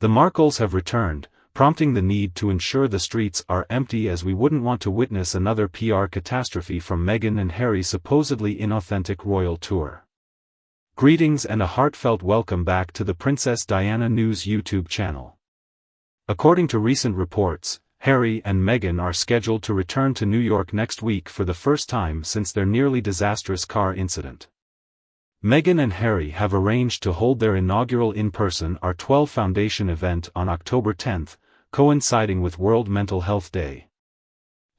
The Markles have returned, prompting the need to ensure the streets are empty, as we wouldn't want to witness another PR catastrophe from Meghan and Harry's supposedly inauthentic royal tour. Greetings and a heartfelt welcome back to the Princess Diana News YouTube channel. According to recent reports, Harry and Meghan are scheduled to return to New York next week for the first time since their nearly disastrous car incident. Meghan and Harry have arranged to hold their inaugural in-person OUT Foundation event on October 10, coinciding with World Mental Health Day.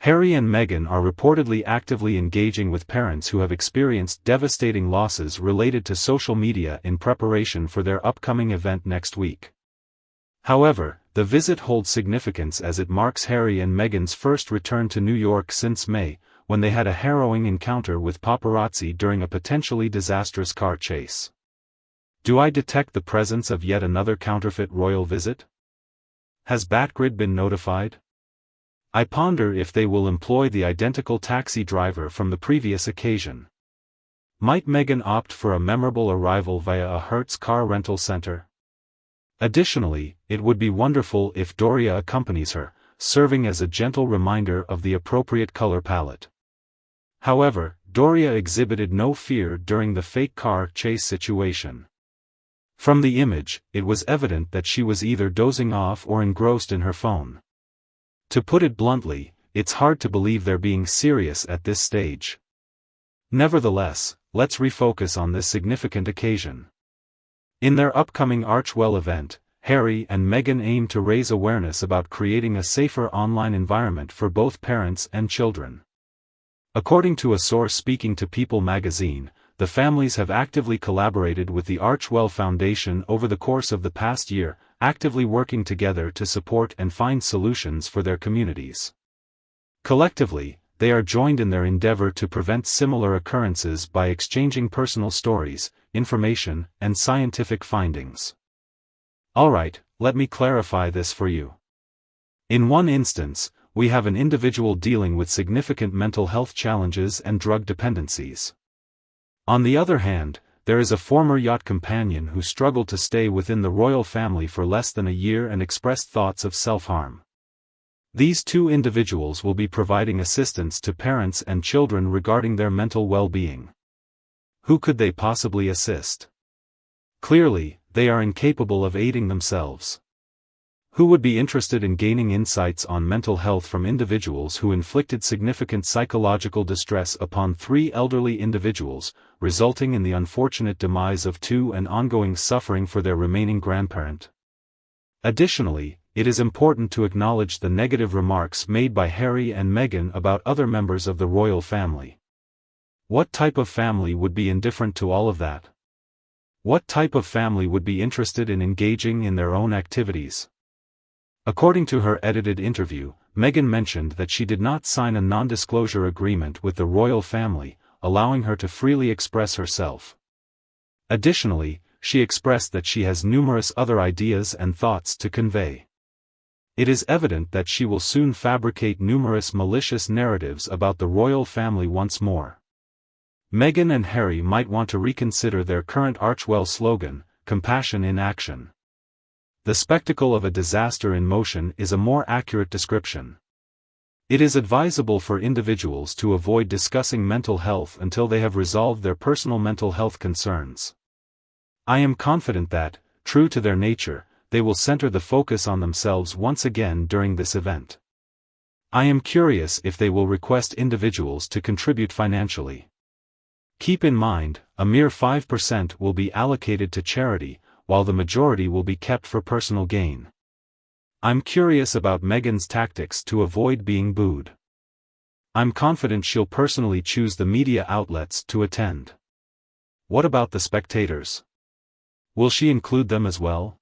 Harry and Meghan are reportedly actively engaging with parents who have experienced devastating losses related to social media in preparation for their upcoming event next week. However, the visit holds significance as it marks Harry and Meghan's first return to New York since May, when they had a harrowing encounter with paparazzi during a potentially disastrous car chase. Do I detect the presence of yet another counterfeit royal visit? Has Batgrid been notified? I ponder if they will employ the identical taxi driver from the previous occasion. Might Meghan opt for a memorable arrival via a Hertz car rental center? Additionally, it would be wonderful if Doria accompanies her, serving as a gentle reminder of the appropriate color palette. However, Doria exhibited no fear during the fake car chase situation. From the image, it was evident that she was either dozing off or engrossed in her phone. To put it bluntly, it's hard to believe they're being serious at this stage. Nevertheless, let's refocus on this significant occasion. In their upcoming Archwell event, Harry and Meghan aim to raise awareness about creating a safer online environment for both parents and children. According to a source speaking to People magazine, the families have actively collaborated with the Archwell Foundation over the course of the past year, actively working together to support and find solutions for their communities. Collectively, they are joined in their endeavor to prevent similar occurrences by exchanging personal stories, information, and scientific findings. Alright, let me clarify this for you. In one instance, we have an individual dealing with significant mental health challenges and drug dependencies. On the other hand, there is a former yacht companion who struggled to stay within the royal family for less than a year and expressed thoughts of self-harm. These two individuals will be providing assistance to parents and children regarding their mental well-being. Who could they possibly assist? Clearly, they are incapable of aiding themselves. Who would be interested in gaining insights on mental health from individuals who inflicted significant psychological distress upon three elderly individuals, resulting in the unfortunate demise of two and ongoing suffering for their remaining grandparent? Additionally, it is important to acknowledge the negative remarks made by Harry and Meghan about other members of the royal family. What type of family would be indifferent to all of that? What type of family would be interested in engaging in their own activities? According to her edited interview, Meghan mentioned that she did not sign a non-disclosure agreement with the royal family, allowing her to freely express herself. Additionally, she expressed that she has numerous other ideas and thoughts to convey. It is evident that she will soon fabricate numerous malicious narratives about the royal family once more. Meghan and Harry might want to reconsider their current Archwell slogan, "Compassion in Action." The spectacle of a disaster in motion is a more accurate description. It is advisable for individuals to avoid discussing mental health until they have resolved their personal mental health concerns. I am confident that, true to their nature, they will center the focus on themselves once again during this event. I am curious if they will request individuals to contribute financially. Keep in mind, a mere 5% will be allocated to charity, while the majority will be kept for personal gain. I'm curious about Meghan's tactics to avoid being booed. I'm confident she'll personally choose the media outlets to attend. What about the spectators? Will she include them as well?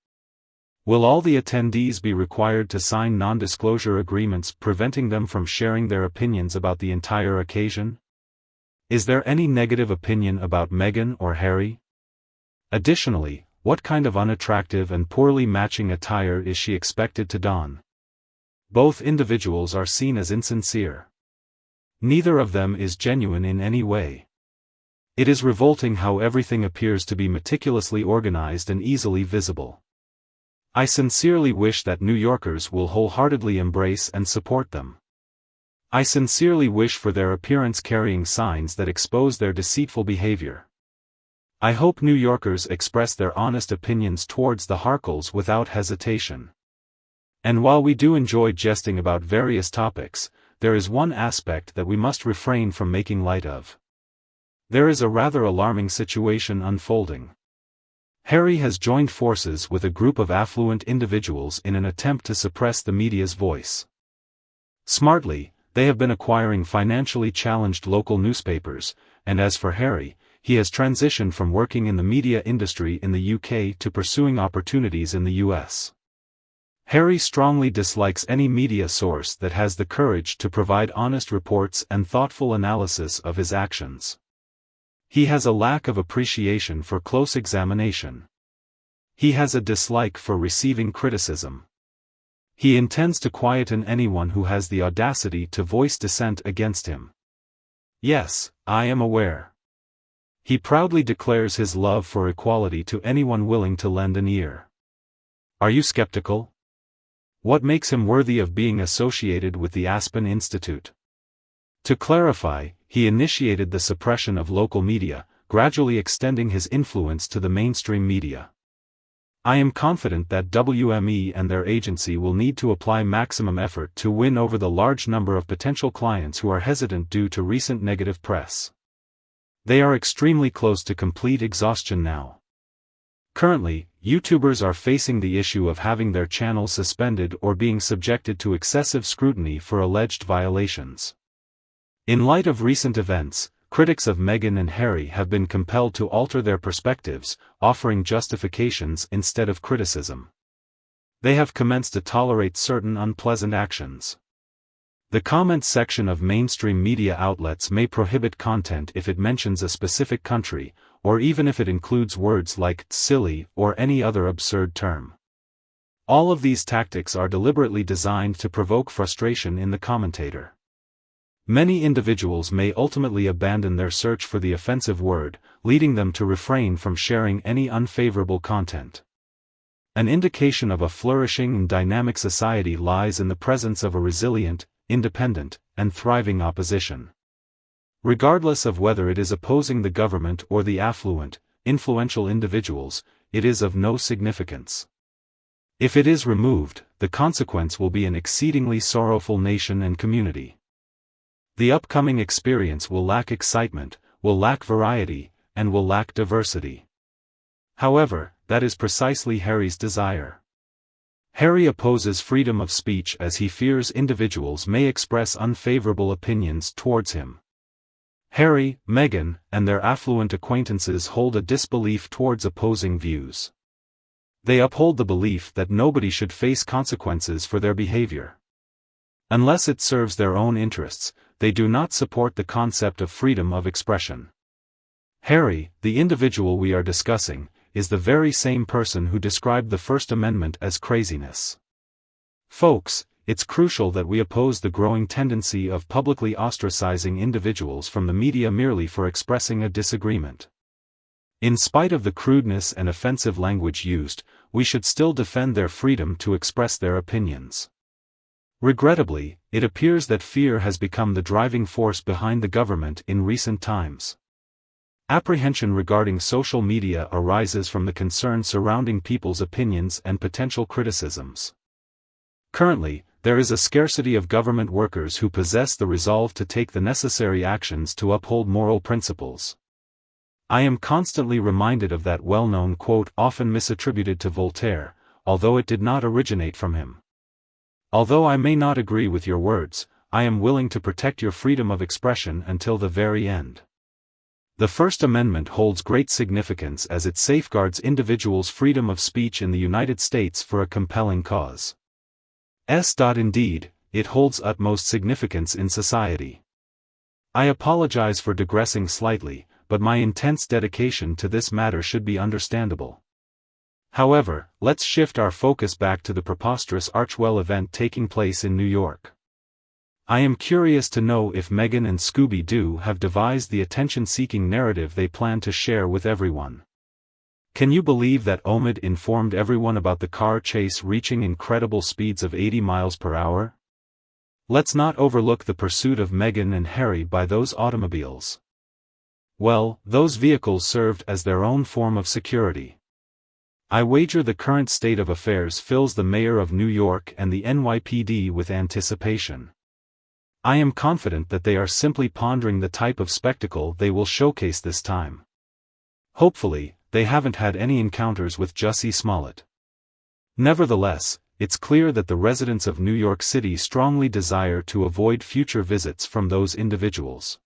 Will all the attendees be required to sign non-disclosure agreements preventing them from sharing their opinions about the entire occasion? Is there any negative opinion about Meghan or Harry? Additionally, what kind of unattractive and poorly matching attire is she expected to don? Both individuals are seen as insincere. Neither of them is genuine in any way. It is revolting how everything appears to be meticulously organized and easily visible. I sincerely wish that New Yorkers will wholeheartedly embrace and support them. I sincerely wish for their appearance carrying signs that expose their deceitful behavior. I hope New Yorkers express their honest opinions towards the Harkles without hesitation. And while we do enjoy jesting about various topics, there is one aspect that we must refrain from making light of. There is a rather alarming situation unfolding. Harry has joined forces with a group of affluent individuals in an attempt to suppress the media's voice. Smartly, they have been acquiring financially challenged local newspapers, and as for Harry, he has transitioned from working in the media industry in the UK to pursuing opportunities in the US. Harry strongly dislikes any media source that has the courage to provide honest reports and thoughtful analysis of his actions. He has a lack of appreciation for close examination. He has a dislike for receiving criticism. He intends to quieten anyone who has the audacity to voice dissent against him. Yes, I am aware. He proudly declares his love for equality to anyone willing to lend an ear. Are you skeptical? What makes him worthy of being associated with the Aspen Institute? To clarify, he initiated the suppression of local media, gradually extending his influence to the mainstream media. I am confident that WME and their agency will need to apply maximum effort to win over the large number of potential clients who are hesitant due to recent negative press. They are extremely close to complete exhaustion now. Currently, YouTubers are facing the issue of having their channels suspended or being subjected to excessive scrutiny for alleged violations. In light of recent events, critics of Meghan and Harry have been compelled to alter their perspectives, offering justifications instead of criticism. They have commenced to tolerate certain unpleasant actions. The comments section of mainstream media outlets may prohibit content if it mentions a specific country, or even if it includes words like silly or any other absurd term. All of these tactics are deliberately designed to provoke frustration in the commentator. Many individuals may ultimately abandon their search for the offensive word, leading them to refrain from sharing any unfavorable content. An indication of a flourishing and dynamic society lies in the presence of a resilient, independent, and thriving opposition. Regardless of whether it is opposing the government or the affluent, influential individuals, it is of no significance. If it is removed, the consequence will be an exceedingly sorrowful nation and community. The upcoming experience will lack excitement, will lack variety, and will lack diversity. However, that is precisely Harry's desire. Harry opposes freedom of speech as he fears individuals may express unfavorable opinions towards him. Harry, Meghan, and their affluent acquaintances hold a disbelief towards opposing views. They uphold the belief that nobody should face consequences for their behavior. Unless it serves their own interests, they do not support the concept of freedom of expression. Harry, the individual we are discussing, is the very same person who described the First Amendment as craziness. Folks, it's crucial that we oppose the growing tendency of publicly ostracizing individuals from the media merely for expressing a disagreement. In spite of the crudeness and offensive language used, we should still defend their freedom to express their opinions. Regrettably, it appears that fear has become the driving force behind the government in recent times. Apprehension regarding social media arises from the concern surrounding people's opinions and potential criticisms. Currently, there is a scarcity of government workers who possess the resolve to take the necessary actions to uphold moral principles. I am constantly reminded of that well-known quote often misattributed to Voltaire, although it did not originate from him. Although I may not agree with your words, I am willing to protect your freedom of expression until the very end. The First Amendment holds great significance as it safeguards individuals' freedom of speech in the United States for a compelling cause. Indeed, it holds utmost significance in society. I apologize for digressing slightly, but my intense dedication to this matter should be understandable. However, let's shift our focus back to the preposterous Archwell event taking place in New York. I am curious to know if Meghan and Scooby-Doo have devised the attention-seeking narrative they plan to share with everyone. Can you believe that OMID informed everyone about the car chase reaching incredible speeds of 80 miles per hour? Let's not overlook the pursuit of Meghan and Harry by those automobiles. Well, those vehicles served as their own form of security. I wager the current state of affairs fills the mayor of New York and the NYPD with anticipation. I am confident that they are simply pondering the type of spectacle they will showcase this time. Hopefully, they haven't had any encounters with Jussie Smollett. Nevertheless, it's clear that the residents of New York City strongly desire to avoid future visits from those individuals.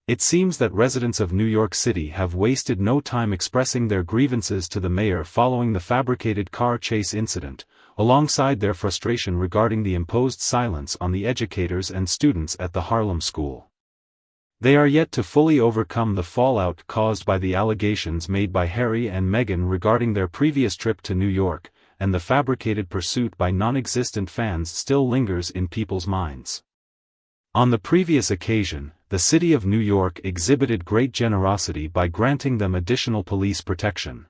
It seems that residents of New York City have wasted no time expressing their grievances to the mayor following the fabricated car chase incident, alongside their frustration regarding the imposed silence on the educators and students at the Harlem school. They are yet to fully overcome the fallout caused by the allegations made by Harry and Meghan regarding their previous trip to New York, and the fabricated pursuit by non-existent fans still lingers in people's minds. On the previous occasion, the city of New York exhibited great generosity by granting them additional police protection.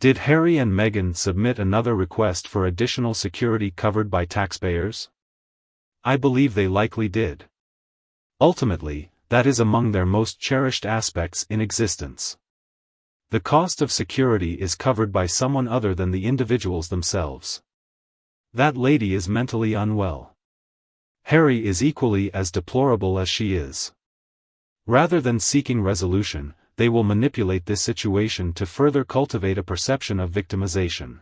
Did Harry and Meghan submit another request for additional security covered by taxpayers? I believe they likely did. Ultimately, that is among their most cherished aspects in existence. The cost of security is covered by someone other than the individuals themselves. That lady is mentally unwell. Harry is equally as deplorable as she is. Rather than seeking resolution, they will manipulate this situation to further cultivate a perception of victimization.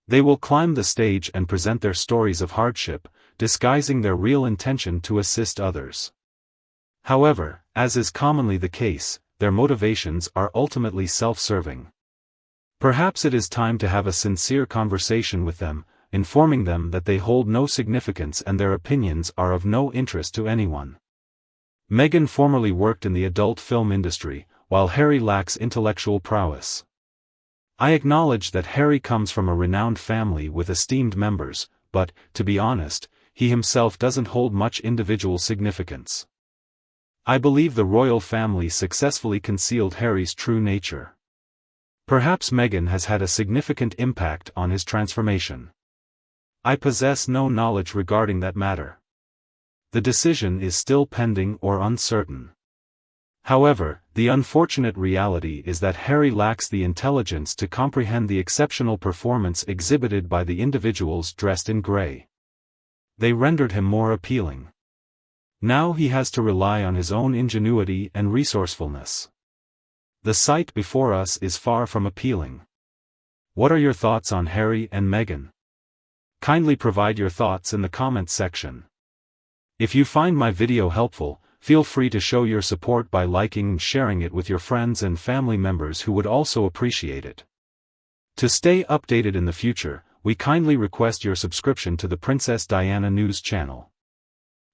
They will climb the stage and present their stories of hardship, disguising their real intention to assist others. However, as is commonly the case, their motivations are ultimately self-serving. Perhaps it is time to have a sincere conversation with them, informing them that they hold no significance and their opinions are of no interest to anyone. Meghan formerly worked in the adult film industry, while Harry lacks intellectual prowess. I acknowledge that Harry comes from a renowned family with esteemed members, but, to be honest, he himself doesn't hold much individual significance. I believe the royal family successfully concealed Harry's true nature. Perhaps Meghan has had a significant impact on his transformation. I possess no knowledge regarding that matter. The decision is still pending or uncertain. However, the unfortunate reality is that Harry lacks the intelligence to comprehend the exceptional performance exhibited by the individuals dressed in grey. They rendered him more appealing. Now he has to rely on his own ingenuity and resourcefulness. The sight before us is far from appealing. What are your thoughts on Harry and Meghan? Kindly provide your thoughts in the comments section. If you find my video helpful, feel free to show your support by liking and sharing it with your friends and family members who would also appreciate it. To stay updated in the future, we kindly request your subscription to the Princess Diana News channel.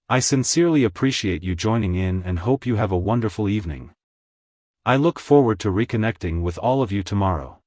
I sincerely appreciate you joining in and hope you have a wonderful evening. I look forward to reconnecting with all of you tomorrow.